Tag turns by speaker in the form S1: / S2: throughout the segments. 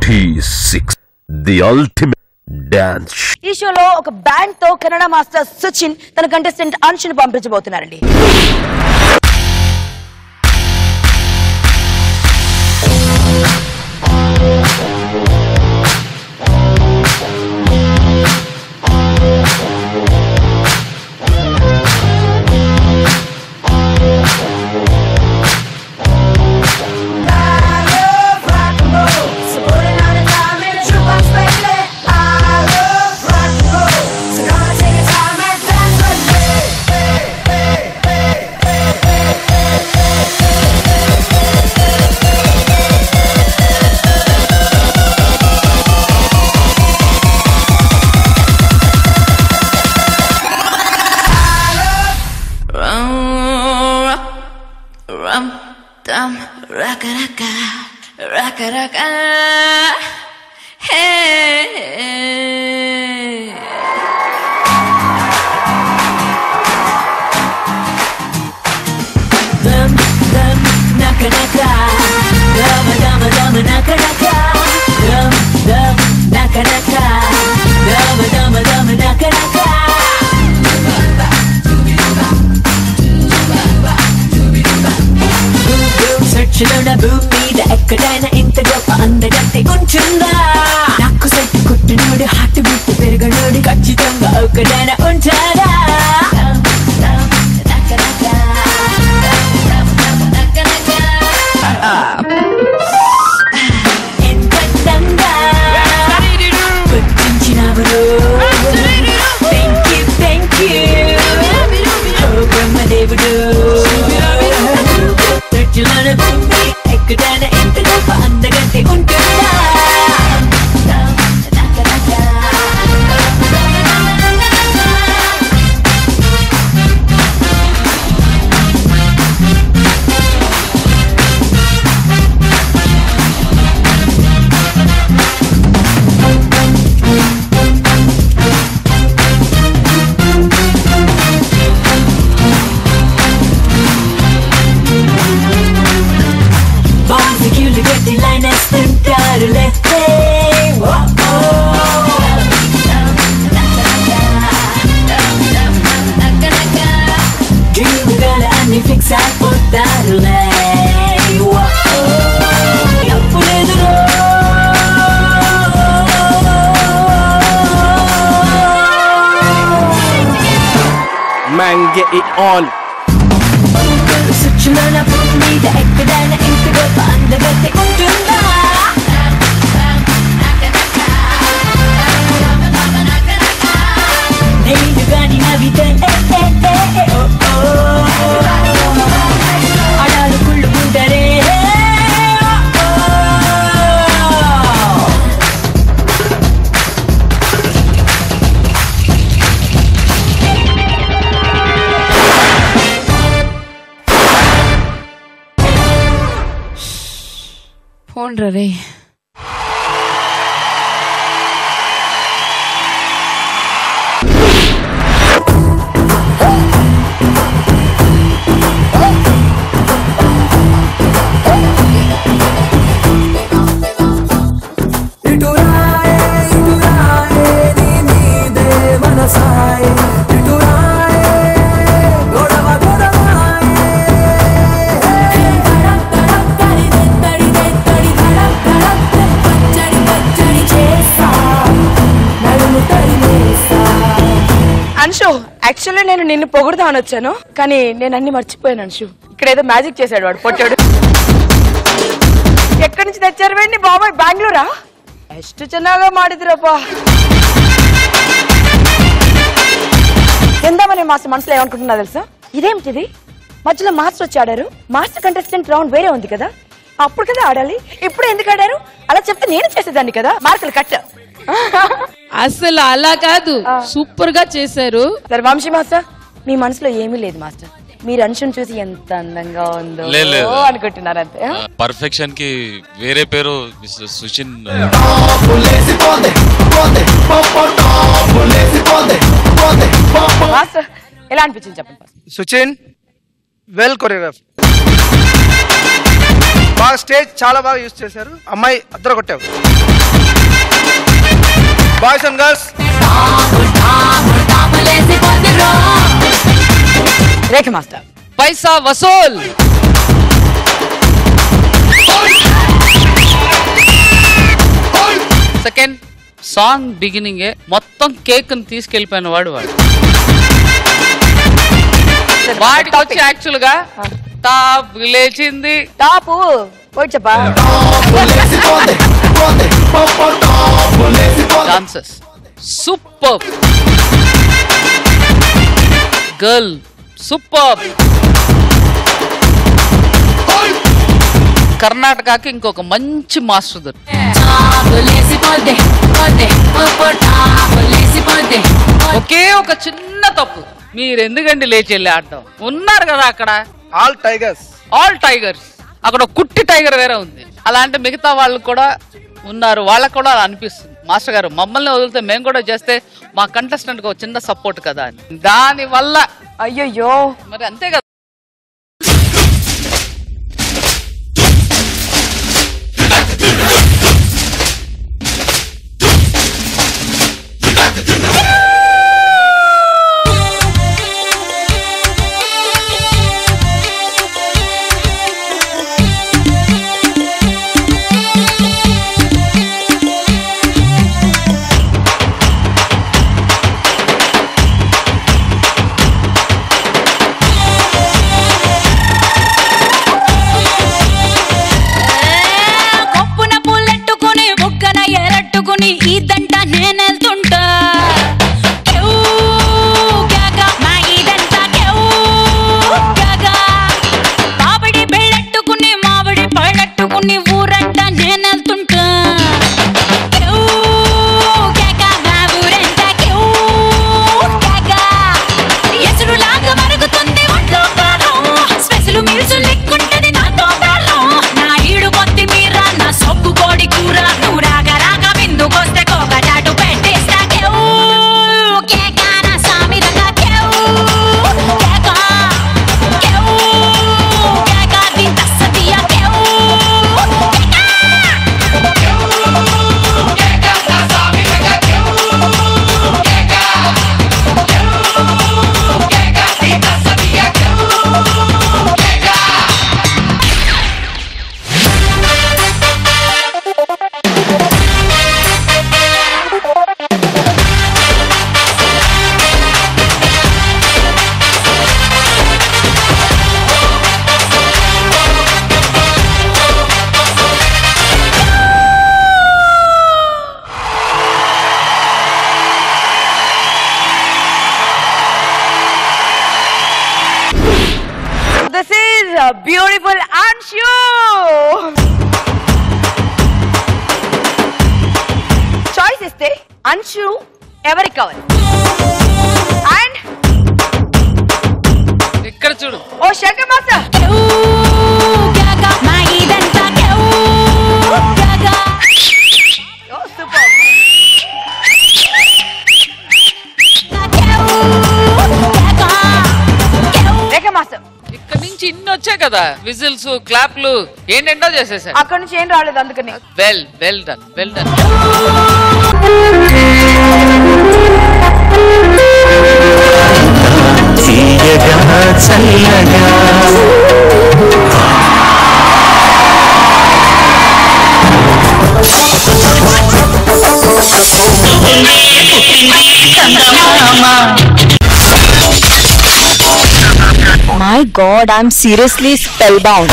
S1: P6 The Ultimate Dance.
S2: ఈ షోలో ఒక బ్యాండ్ తో కన్నడ మాస్టర్ సుచిన్ తన contestant అంశుని పంపించబోతున్నారండి.
S3: Raka raka, raka raka, hey. Dum dum naka naka, dum dum dum naka naka, dum dum naka naka, dum dum dum naka naka. సెర్చ్లోన భూమి మీద ఎక్కడైనా ఇంత గొప్ప అందగత్తి ఉంటుందా నాకు సెట్ కుట్టినోడు హార్ట్ బీట్ పెరగనోడు ఖచ్చితంగా ఒకడైనా ఉంటాడా ఎంతంగా గుర్తించినవరు థ్యాంక్ యూ ఓ బ్రహ్మదేవుడు ఎక్కడైనా ఎంత గొప్ప అందగత్తి ఉంటుందా ఫిక్స్ అయిపోతారులే
S4: Man, get it on.
S3: సుచ్చులోన భూమి మీద ఎక్కడైనా ఇంత గొప్ప అందగత్తి ఉంటుందా నేను గాని నవ్వితే అడాలు కుళ్ళు ముందరే ఫోన్ రే
S2: అంశు యాక్చువల్లీ నేను నిన్ను పొగుడుదామని వచ్చాను కానీ నేను అన్ని మర్చిపోయాను. అంశు ఇక్కడ ఏదో మ్యాజిక్ చేశాడు వాడు పొట్టాడు. ఎక్కడి నుంచి తెచ్చారు వేండి బాబాయ్? బెంగళూరా? ಎಷ್ಟು ಚೆನ್ನಾಗ ಮಾಡಿದ್ರಪ್ಪ. ఎందామనే మాస్టర్ మనసులో ఏమనుకుంటున్నా తెలుసా? ఇదేమిటిది మధ్యలో మాస్టర్ వచ్చి ఆడారు. మాస్టర్ కంటెస్టెంట్ రౌండ్ వేరే ఉంది కదా, అప్పుడు కదా ఆడాలి, ఇప్పుడు ఎందుకు ఆడారు? అలా చెప్తే నేను చేసేదాన్ని కదా. మార్కులు కట్.
S5: అసలు అలా కాదు, సూపర్ గా చేశారు.
S2: సరే వంశీ మాస్టర్, మీ మనసులో ఏమీ లేదు మాస్టర్. మీరు అంశుని చూసి ఎంత అందంగా ఉందో అనుకుంటున్నారు అంతే.
S6: పర్ఫెక్షన్ కి వేరే పేరు మిస్టర్ సుచిన్.
S2: మాస్టర్ ఎలా అనిపించింది చెప్పండి.
S4: సుచిన్ వెల్ కొరియోగ్రాఫ్.
S7: బాగా స్టేజ్ చాలా బాగా యూజ్ చేశారు. అమ్మాయి అద్దరు కొట్టావు. Boys and girls
S2: Rekha master
S5: పైసా వసూల్. సెకండ్ సాంగ్ బిగినింగ్ మొత్తం కేక్ ని తీసుకెళ్లిపోయిన వాడు వాడికి వచ్చి యాక్చువల్ గా టాప్ లేచింది.
S2: టాపు పోయి చెప్పా.
S5: Dances super, girl super. కర్ణాటకకి ఇంకొక మంచి మాస్టర్ దొరికి ఒకే ఒక చిన్న తప్పు. మీరు ఎందుకండి లేచి వెళ్ళి ఆడటం? ఉన్నారు కదా అక్కడ
S7: ఆల్ టైగర్స్.
S5: అక్కడ కుట్టి టైగర్ వేరే ఉంది. అలాంటి మిగతా వాళ్ళు కూడా ఉన్నారు. వాళ్ళకు కూడా అలా అనిపిస్తుంది, మాస్టర్ గారు మమ్మల్ని వదిలితే మేము కూడా చేస్తే మా కంటెస్టెంట్ కి చిన్న సపోర్ట్ కదా అని. దాని వల్ల
S2: అయ్యయ్యో
S5: మరి అంతే కదా.
S2: Beautiful Anshu. Choice iste Anshu ఎవరికి కావాలి? And
S5: ఇక్కడ చూడు.
S2: ఓ శంకర్ మాస్టర్. ఓ సూపర్. రేఖ మాస్టర్.
S5: ఇక్కడ నుంచి ఇన్ని వచ్చాయి కదా విజిల్స్ క్లాప్లు ఏంటంటో చేసేసారు.
S2: అక్కడ నుంచి ఏం రాలేదు అందుకని.
S5: Well done.
S2: My God, I'm seriously spellbound.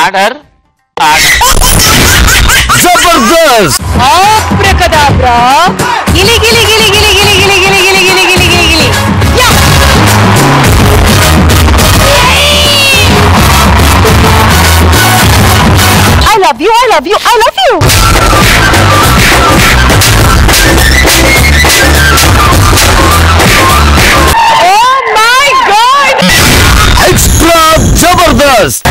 S5: Order
S1: Jabardasth.
S2: Abracadabra. Gili gili gili gili gili gili gili gili gili gili gili gili. Yeah. I love you. I love you. I love you. Oh my God.
S1: Extra Jabardast.